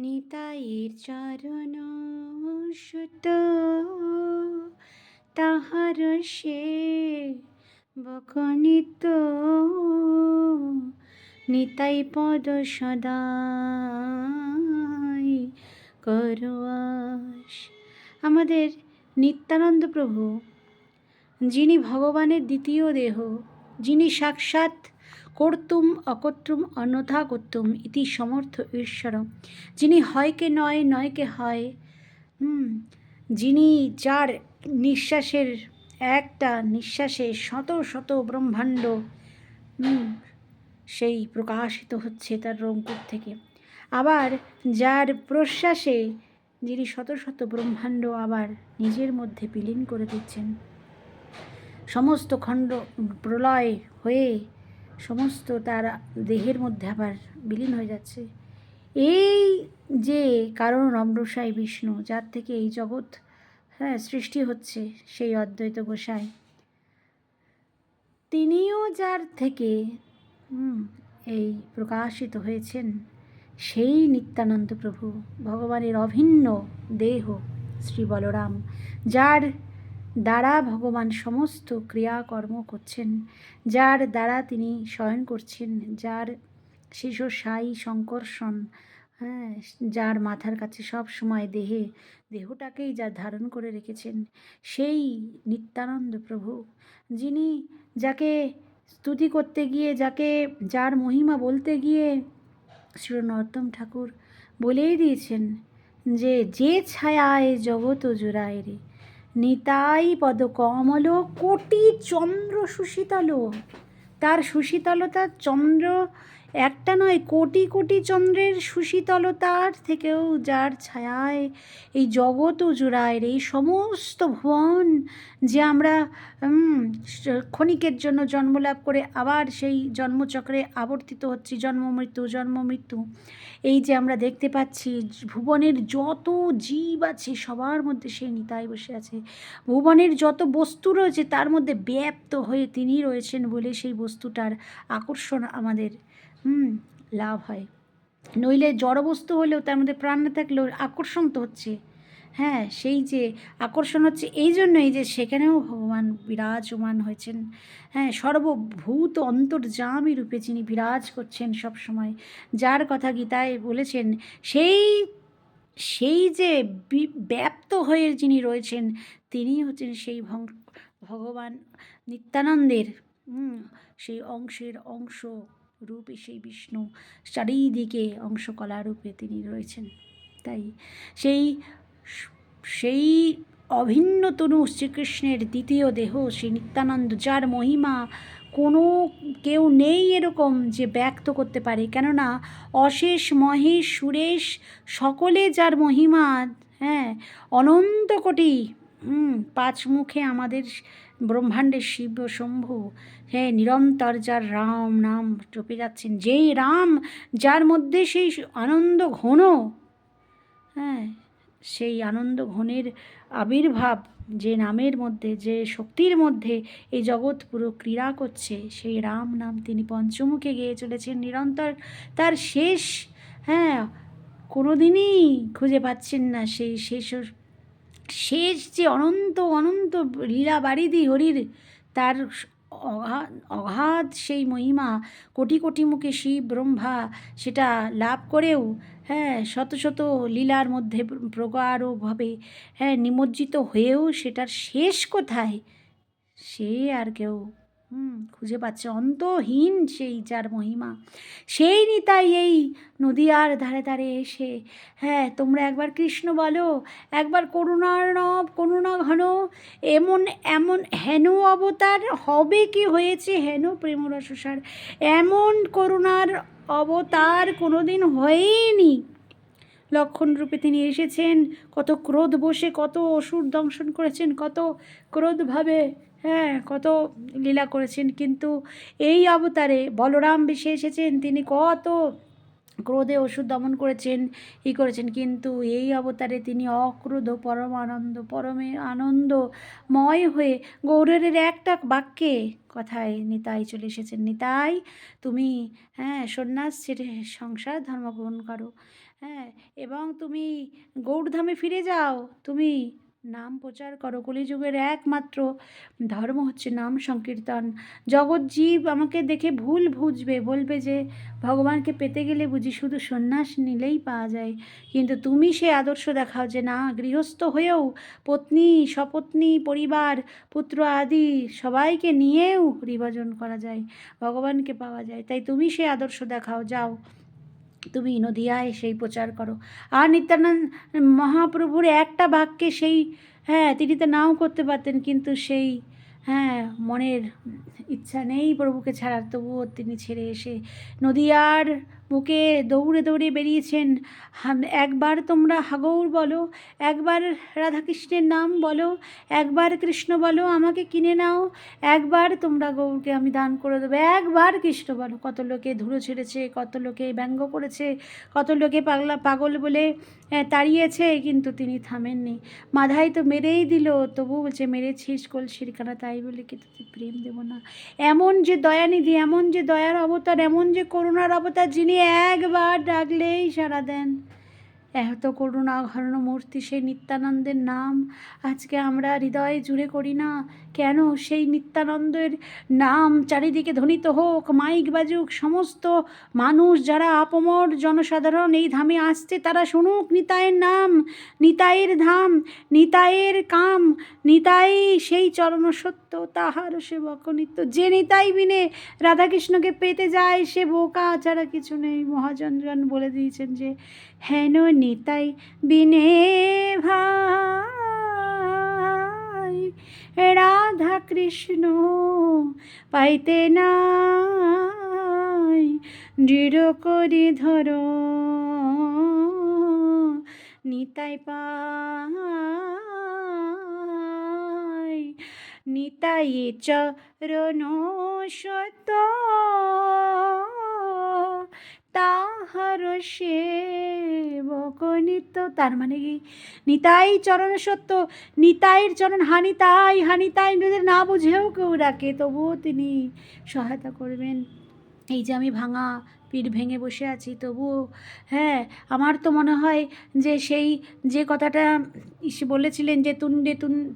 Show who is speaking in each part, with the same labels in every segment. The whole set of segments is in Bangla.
Speaker 1: নিতাইয়ের চরণ সুত তাহার সে বকনিত নিতাই পদ সদাই করোয়াস। আমাদের নিত্যানন্দ প্রভু, যিনি ভগবানের দ্বিতীয় দেহ, যিনি সাক্ষাৎ কর্তুম অকর্তুম অন্যথা কর্তুম ইতি সমর্থ ঈশ্বর, যিনি হয়কে নয় নয়কে হয়, যিনি যার নিঃশ্বাসের একটা নিঃশ্বাসে শত শত ব্রহ্মাণ্ড সেই প্রকাশিত হচ্ছে তার রঙ্কুর থেকে, আবার যার প্রশ্বাসে যিনি শত শত ব্রহ্মাণ্ড আবার নিজের মধ্যে বিলীন করে দিচ্ছেন, সমস্ত খণ্ড প্রলয় হয়ে সমস্ত তার দেহের মধ্যে আবার বিলীন হয়ে যাচ্ছে। এই যে কারণ রমরসাই বিষ্ণু, যার থেকে এই জগৎ সৃষ্টি হচ্ছে, সেই অদ্বৈত গোসাই, তিনিও যার থেকে এই প্রকাশিত হয়েছেন, সেই নিত্যানন্দ প্রভু, ভগবানের অভিন্ন দেহ শ্রী বলরাম, যার দ্বারা ভগবান সমস্ত ক্রিয়াকর্ম করছেন, যার দ্বারা তিনি শয়ন করছেন, যার শিশু সাই সংকর্ষণ, যার মাথার কাছে সব সময় দেহটাকেই যা ধারণ করে রেখেছেন, সেই নিত্যানন্দ প্রভু, যিনি যাকে স্তুতি করতে গিয়ে, যার মহিমা বলতে গিয়ে শ্রী নরোত্তম ঠাকুর বলেই দিয়েছেন যে ছায়ায় জগৎ জোড়ায় রে, নিতাই পদ কমল কোটি চন্দ্র সুশীতল। তার সুশীতলতা চন্দ্র একটা নয়, কোটি কোটি চন্দ্রের সুশীতলতার থেকেও যার ছায়ায় এই জগৎ জোড়ায় রে, এই সমস্ত ভুবন যে আমরা ক্ষণিকের জন্য জন্মলাভ করে আবার সেই জন্মচক্রে আবর্তিত হচ্ছি, জন্ম মৃত্যু, এই যে আমরা দেখতে পাচ্ছি, ভুবনের যত জীব আছে সবার মধ্যে সেই নিতাই বসে আছে। ভুবনের যত বস্তু রয়েছে তার মধ্যে ব্যাপ্ত হয়ে তিনি রয়েছেন বলে সেই বস্তুটার আকর্ষণ আমাদের লাভ হয়। নইলে জড়বস্তু হলেও তার মধ্যে প্রাণ না থাকলেও আকর্ষণ তো হচ্ছে, সেই যে আকর্ষণ হচ্ছে এই জন্যই যে সেখানেও ভগবান বিরাজমান হয়েছেন, সর্বভূত অন্তর্যামী রূপে যিনি বিরাজ করছেন সব সময়, যার কথা গীতায় বলেছেন, সেই যে ব্যাপ্ত হয়ে যিনি রয়েছেন, তিনি হচ্ছেন সেই ভগবান নিত্যানন্দের সেই অংশের অংশ রূপে সেই বিষ্ণু, চারিদিকে অংশকলা রূপে তিনি রয়েছেন। তাই সেই অভিন্ন তনু শ্রীকৃষ্ণের দ্বিতীয় দেহ সেই নিত্যানন্দ, যার মহিমা কোনো কেউ নেই এরকম যে ব্যক্ত করতে পারে, কেননা অশেষ মহেশ সুরেশ সকলে যার মহিমা, অনন্ত কোটি পাঁচ মুখে আমাদের ব্রহ্মাণ্ডের শিব শম্ভু, নিরন্তর যার রাম নাম জপে যাচ্ছেন, যেই রাম যার মধ্যে সেই আনন্দ ঘন, সেই আনন্দ ঘনের আবির্ভাব, যে নামের মধ্যে, যে শক্তির মধ্যে এই জগৎ পুরো ক্রীড়া করছে, সেই রাম নাম তিনি পঞ্চমুখে গেয়ে চলেছেন নিরন্তর। তার শেষ কোনো দিনই খুঁজে পাচ্ছেন না, সেই শেষ যে অনন্ত অনন্ত লীলা বারিধি হরির, তার অগাধ সেই মহিমা, কোটি কোটি মুখে শিব ব্রহ্মা সেটা লাভ করেও শত শত লীলার মধ্যে প্রগাঢ়ভাবে নিমজ্জিত হয়েও সেটার শেষ কোথায়, সে আর কেউ খুঁজে পাচ্ছে, অন্তহীন সেই যার মহিমা, সেই নিতাই এই নদীয়ার ধারে ধারে এসে, তোমরা একবার কৃষ্ণ বলো, একবার করুণার্ণব করুণা ঘন, এমন এমন হেন অবতার হবে কি হয়েছে, হেন প্রেমরসসার, এমন করুণার অবতার কোনোদিন হয়নি। লক্ষণ রূপে তিনি এসেছেন, কত ক্রোধ বসে কত অসুর দংশন করেছেন, কত ক্রোধভাবে কত লীলা করেছেন, কিন্তু এই অবতারে বলরাম বেশে এসেছেন, তিনি কত ক্রোধে অসুর দমন করেছেন, করেছেন, কিন্তু এই অবতারে তিনি অক্রোধ পরমে আনন্দময় হয়ে গৌরের একটা বাক্যে কথায় নিতাই চলে এসেছেন। নিতাই, তুমি সন্ন্যাস ছেড়ে সংসার ধর্ম গ্রহণ করো, এবং তুমি গৌড়ধামে ফিরে যাও, তুমি নাম প্রচার করো। কলিযুগের একমাত্র ধর্ম হচ্ছে নাম সংকীর্তন। জগৎ জীব আমাকে দেখে ভুল বুঝবে, বলবে যে ভগবানকে পেতে গেলে বুঝি শুধু সন্ন্যাস নিলেই পাওয়া যায়, কিন্তু তুমি সে আদর্শ দেখাও যে না, গৃহস্থ হয়েও পত্নী, সপত্নী, পরিবার, পুত্র আদি সবাইকে নিয়েও হরিভজন করা যায়, ভগবানকে পাওয়া যায়। তাই তুমি সে আদর্শ দেখাও, যাও তুমি নদিয়ায় সেই প্রচার করো। আর নিত্যানন্দ মহাপ্রভুর একটা বাক্যে সেই তিনি তো নাও করতে পারতেন, কিন্তু সেই মনের ইচ্ছা নেই প্রভুকে ছাড়ার, তবুও তিনি ছেড়ে এসে নদিয়ার বুকে দৌড়ে দৌড়ে বেরিয়েছেন। একবার তোমরা হাগৌর বলো, একবার রাধাকৃষ্ণের নাম বলো, একবার কৃষ্ণ বলো, আমাকে কিনে নাও, একবার তোমরা গৌরকে আমি দান করে দেবো, একবার কৃষ্ণ বলো। কত লোকে ধুলো ছেড়েছে, কত লোকে ব্যঙ্গ করেছে, কত লোকে পাগল বলে তাড়িয়েছে, কিন্তু তিনি থামেননি। মাধাই তো মেরেই দিল, তবু বলছে মেরেছিস কলসির কানা, তাই বলে কি তোকে প্রেম দেবো না। এমন যে দয়ানিধি, এমন যে দয়ার অবতার, এমন যে করুণার অবতার, যিনি একবার ডাকলেই সাড়া দেন। এত করুণা ঘন মূর্তি সেই নিত্যানন্দের নাম আজকে আমরা হৃদয়ে জুড়ে করি না কেন? সেই নিত্যানন্দের নাম চারিদিকে ধ্বনিত হোক, মাইক বাজুক, সমস্ত মানুষ যারা আপমর জনসাধারণ এই ধামে আসছে তারা শুনুক নিতাইয়ের নাম, নিতাইয়ের ধাম, নিতাইয়ের কাম, নিতাই সেই চরণ সত্য, তাহার সেবক নিত্য। যে নিতাই বিনে রাধাকৃষ্ণকে পেতে যায় সে বোকা ছাড়া কিছু নেই। মহাজনজন বলে দিয়েছেন যে হেন নিতাই বিনে ভাই রাধা কৃষ্ণ পাইতে নাই, দৃঢ় করি ধর নিতাই পাই, নিতাই চরণ সত তাহার সেবক নিত্য। তার মানে কি? নিতাই চরণ সত্য, নিতাইয়ের চরণ হানিতাই, হানিতাই নিজেদের না বুঝেও কেউ ডাকে, তবুও তিনি সহায়তা করবেন। এই যে আমি ভাঙা পিঠ ভেঙে বসে আছি, তবুও আমার তো মনে হয় যে সেই যে কথাটা বলেছিলেন যে তুণ্ডে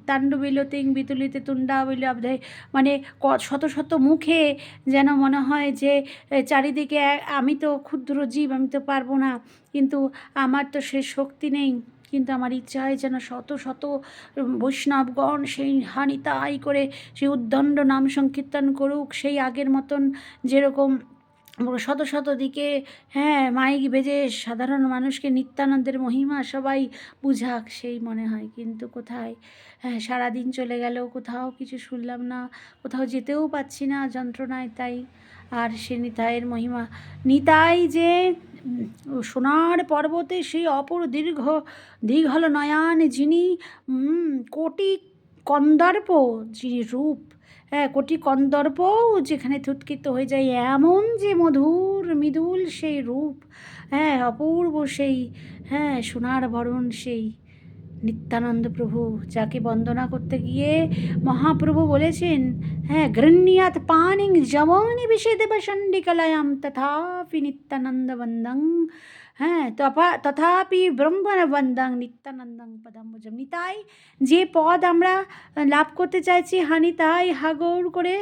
Speaker 1: তাণ্ডবিলতিং বিতুলিতে তুণ্ডা বলে অবধায়, মানে শত শত মুখে যেন মনে হয় যে চারিদিকে আমি তো ক্ষুদ্র জীব, আমি তো পারবো না, কিন্তু আমার তো সে শক্তি নেই, কিন্তু আমার ইচ্ছা হয় যেন শত শত বৈষ্ণবগণ সেই হানিতাই করে সেই উদ্দণ্ড নাম সংকীর্তন করুক, সেই আগের মতন যেরকম শত শত দিকে মাইক বেজে সাধারণ মানুষকে নিত্যানন্দের মহিমা সবাই বুঝাক, সেই মনে হয়। কিন্তু কোথায়? সারাদিন চলে গেল, কোথাও কিছু শুনলাম না, কোথাও যেতেও পাচ্ছি না যন্ত্রণায়। তাই আর সে নিতাইয়ের মহিমা, নিতাই যে সোনার পর্বতে সেই অপর দীঘল নয়ান, যিনি কোটি কন্দর্প, যিনি রূপ, কোটি কন্দর্পও যেখানে থুৎকৃত হয়ে যায়, এমন যে মধুর মৃদুল সেই রূপ, অপূর্ব সেই সোনার বরণ সেই নিত্যানন্দ প্রভু, যাকে বন্দনা করতে গিয়ে মহাপ্রভু বলেছেন গৃহ্ণীয়াত পানিং যবনি বিষেদেব চণ্ডিকলায়াম তথাপি নিত্যানন্দ বন্দং তথাপি ব্রহ্মণ বন্দং নিত্যানন্দং পদাম্বুজম। নিতাই যে পদ আমরা লাভ করতে চাইছি, হানিতাই হাগৌর করে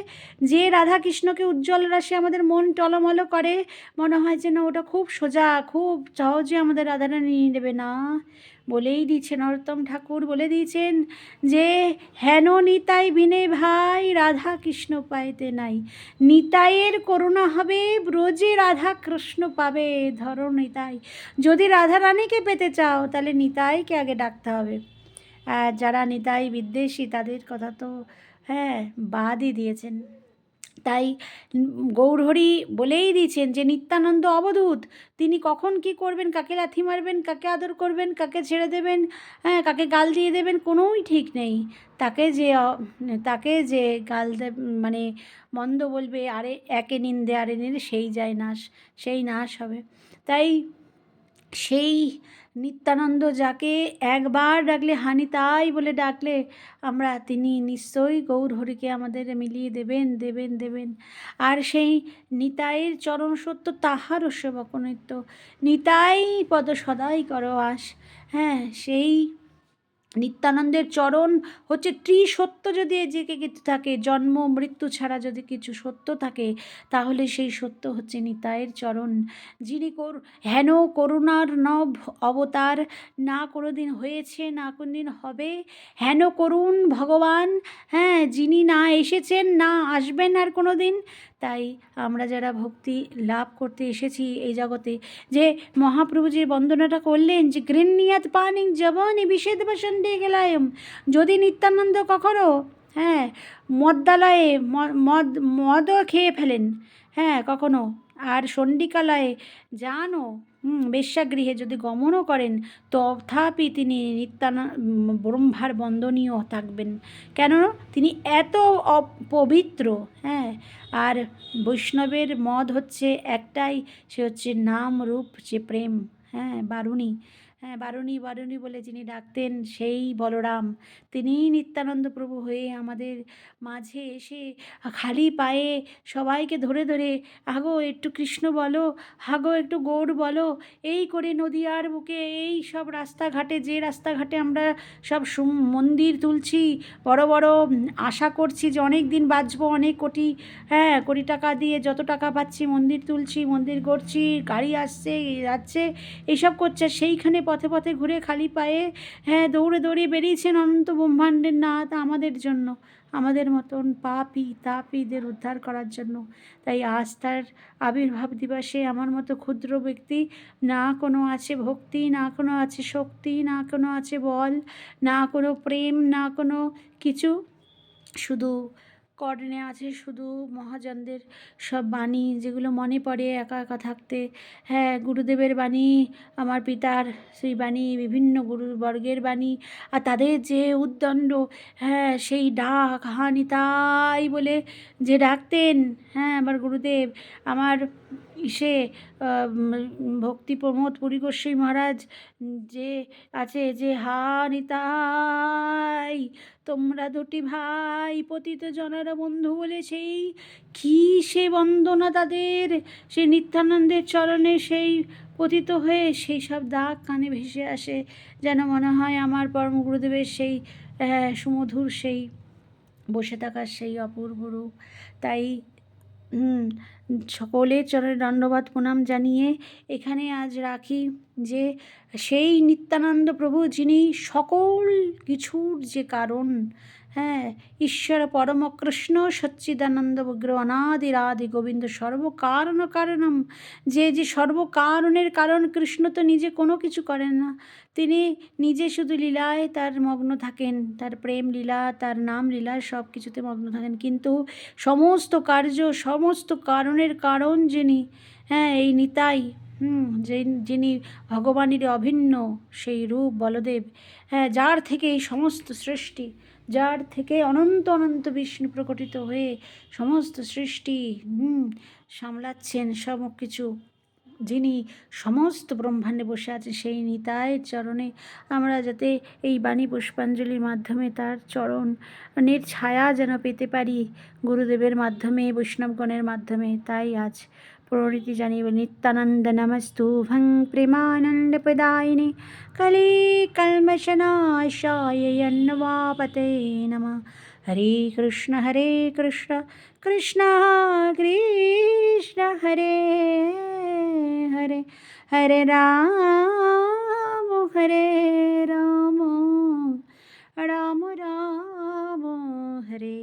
Speaker 1: যে রাধাকৃষ্ণকে উজ্জ্বল রাশি আমাদের মন টলমল করে, মনে হয় যেন ওটা খুব সোজা, খুব সহজে আমাদের রাধারানী নিয়ে নেবে না। বলেই দিয়েছেন নরোত্তম ঠাকুর, বলে দিয়েছেন যে হেন নিতাই বিনে ভাই রাধা কৃষ্ণ পাইতে নাই, নিতাইয়ের করুণা হবে ব্রজে রাধা কৃষ্ণ পাবে, ধরো নিতাই। যদি রাধারানীকে পেতে চাও তাহলে নিতাইকে আগে ডাকতে হবে। আর যারা নিতাই বিদ্বেষী তাদের কথা তো বাদই দিয়েছেন। তাই গৌরহরি বলেই দিয়েছেন যে নিত্যানন্দ অবধূত, তিনি কখন কি করবেন, কাকে লাথি মারবেন, কাকে আদর করবেন, কাকে ছেড়ে দেবেন, হ্যাঁ, কাকে গাল দিয়ে দেবেন, কোনোই ঠিক নেই। তাকে যে গাল মানে মন্দ বলবে, আরে একে নিন্দে আরে নিন্দে, সেই যায় নাশ, সেই নাশ হবে। তাই সেই নিত্যানন্দ যাকে একবার ডাকলে হানি তাই বলে ডাকলে আমরা, তিনি নিশ্চয়ই গৌরহরিকে আমাদের মিলিয়ে দেবেন দেবেন দেবেন। আর সেই নিতাইয়ের চরণ সত্য তাহারও সেবক নিত্য, নিতাই পদ সদাই করো আস। হ্যাঁ, সেই নিত্যানন্দের চরণ হচ্ছে ত্রিসত্য। যদি যে কিছু থাকে, জন্ম মৃত্যু ছাড়া যদি কিছু সত্য থাকে, তাহলে সেই সত্য হচ্ছে নিতাইয়ের চরণ। যিনি হেন করুণার নব অবতার, না কোনো দিন হয়েছে না কোনো দিন হবে, হেন করুণ ভগবান, হ্যাঁ, যিনি না এসেছেন না আসবেন আর কোনো দিন। তাই আমরা যারা ভক্তি লাভ করতে এসেছি এই জগতে, যে মহাপ্রভু যে বন্দনাটা করলেন, যে গৃহ্ণীয়াত পানিং জবানি বিষেদ বসন্তে গেলায়ম, যদি নিত্যানন্দ কখনো, হ্যাঁ, মদ্যালয়ে মদও খেয়ে ফেলেন, হ্যাঁ, কখনো, আর চণ্ডিকালয়ে যানও, বেশ্যাগৃহে যদি গমনও করেন, তথাপি তিনি ব্রহ্মার বন্দনীয় থাকবেন। কেন? তিনি এত অপবিত্র। হ্যাঁ, আর বৈষ্ণবের মদ হচ্ছে একটাই, সে হচ্ছে নাম রূপ যে প্রেম। হ্যাঁ, বারুণী, হ্যাঁ, বারুণী বারুণী বলে যিনি ডাকতেন, সেই বলরাম, তিনিই নিত্যানন্দ প্রভু হয়ে আমাদের মাঝে এসে খালি পায়ে সবাইকে ধরে ধরে, হাগো একটু কৃষ্ণ বলো, হাগো একটু গৌর বলো, এই করে নদীয়ার বুকে এই সব রাস্তাঘাটে, যে রাস্তাঘাটে আমরা সব মন্দির তুলছি, বড় বড় আশা করছি যে অনেক দিন বাঁচবো, অনেক কোটি, হ্যাঁ, কোটি টাকা দিয়ে যত টাকা পাচ্ছি মন্দির তুলছি, মন্দির করছি, গাড়ি আসছে যাচ্ছে, এইসব করছে, সেইখানে পথে পথে ঘুরে খালি পায়ে, হ্যাঁ, দৌড়ে দৌড়ে বেরিয়েছেন অনন্ত ব্রহ্মাণ্ডের নাথ আমাদের জন্য, আমাদের মতন পাপী তাপীদের উদ্ধার করার জন্য। তাই আজ তার আবির্ভাব দিবসে আমার মতো ক্ষুদ্র ব্যক্তি, না কোনো আছে ভক্তি, না কোনো আছে শক্তি, না কোনো আছে বল, না কোনো প্রেম, না কোনো কিছু, শুধু কর্ণে আছে শুধু মহাজনদের সব বাণী, যেগুলো মনে পড়ে একা একা থাকতে। হ্যাঁ, গুরুদেবের বাণী, আমার পিতার সেই বাণী, বিভিন্ন গুরুবর্গের বাণী, আর তাদের যে উদ্দণ্ড, হ্যাঁ, সেই ডাক, হানি তাই বলে যে ডাকতেন। হ্যাঁ, আমার গুরুদেব, আমার ইসে ভক্তি প্রমোদ পুরী গোস্বামী মহারাজ যে আছে, যে নিতাই তোমরা দুটি ভাই পতিত জনের বন্ধু বলে, সেই কী সে বন্দনা তাদের, সেই নিত্যানন্দের চরণে সেই পতিত হয়ে সেই সব দাগ কানে ভেসে আসে, যেন মনে হয় আমার পরম গুরুদেবের সেই সুমধুর সেই বসে থাকার সেই অপূর্ব রূপ। তাই সকলের চরণে দণ্ডবাদ প্রণাম জানিয়ে এখানে আজ রাখি, যে সেই নিত্যানন্দ প্রভু যিনি সকল কিছুর যে কারণ, হ্যাঁ, ঈশ্বর পরম কৃষ্ণ সচ্চিদানন্দ বিগ্রহ অনাদিরাদি গোবিন্দ সর্বকারণ কারণম, যে সর্বকারণের কারণ কৃষ্ণ তো নিজে কোনো কিছু করেন না, তিনি নিজে শুধু লীলায় তার মগ্ন থাকেন, তার প্রেম লীলা, তার নাম লীলা, সব কিছুতে মগ্ন থাকেন, কিন্তু সমস্ত কার্য, সমস্ত কারণের কারণ যিনি, হ্যাঁ, এই নিতাই, যিনি ভগবানের অভিন্ন সেই রূপ বলদেব, হ্যাঁ, যার থেকে এই সমস্ত সৃষ্টি, যার থেকে অনন্ত অনন্ত বিষ্ণু প্রকটিত হয়ে সমস্ত সৃষ্টি সামলাচ্ছেন, সব কিছু যিনি সমস্ত ব্রহ্মাণ্ডে বসে আছে, সেই নিতাইয়ের চরণে আমরা যাতে এই বাণী পুষ্পাঞ্জলির মাধ্যমে তার চরণের ছায়া যেন পেতে পারি, গুরুদেবের মাধ্যমে, বৈষ্ণবগণের মাধ্যমে, তাই আজ প্রণীতি জানিয়ে নিত্যানন্দ নমস্তু ভং প্রেমানন্দ প্রদায়িনে কলি কল্মষনাশায় যন্নবাপতে নমঃ। হরে কৃষ্ণ কৃষ্ণ কৃষ্ণ হরে হরে, হরে রাম রাম রাম হরে